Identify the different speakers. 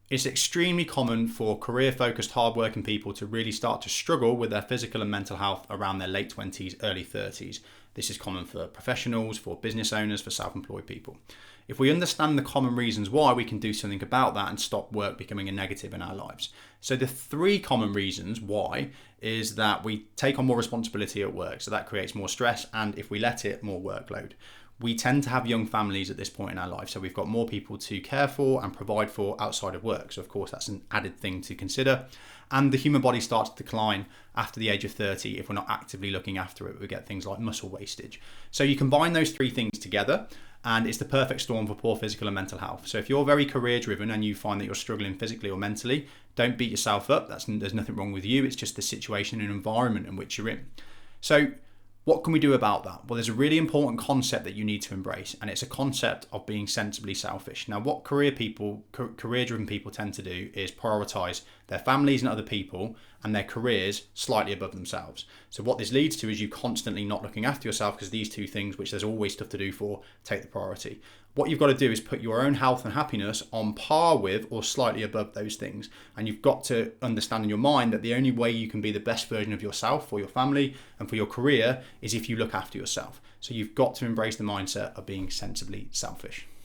Speaker 1: It's extremely common for career-focused, hardworking people to really start to struggle with their physical and mental health around their late 20s, early 30s. This is common for professionals, for business owners, for self-employed people. If we understand the common reasons why, we can do something about that and stop work becoming a negative in our lives. So the three common reasons why is that we take on more responsibility at work. So that creates more stress, and if we let it, more workload. We tend to have young families at this point in our life, so we've got more people to care for and provide for outside of work. So of course that's an added thing to consider. And the human body starts to decline after the age of 30 if we're not actively looking after it. We get things like muscle wastage. So you combine those three things together, and it's the perfect storm for poor physical and mental health. So if you're very career driven and you find that you're struggling physically or mentally, don't beat yourself up. There's nothing wrong with you. It's just the situation and environment in which you're in. So what can we do about that? Well, there's a really important concept that you need to embrace, and it's a concept of being sensibly selfish. Now, what career-driven people tend to do is prioritize their families and other people and their careers slightly above themselves. So what this leads to is you constantly not looking after yourself because these two things, which there's always stuff to do for, take the priority. What you've got to do is put your own health and happiness on par with or slightly above those things. And you've got to understand in your mind that the only way you can be the best version of yourself for your family and for your career is if you look after yourself. So you've got to embrace the mindset of being sensibly selfish.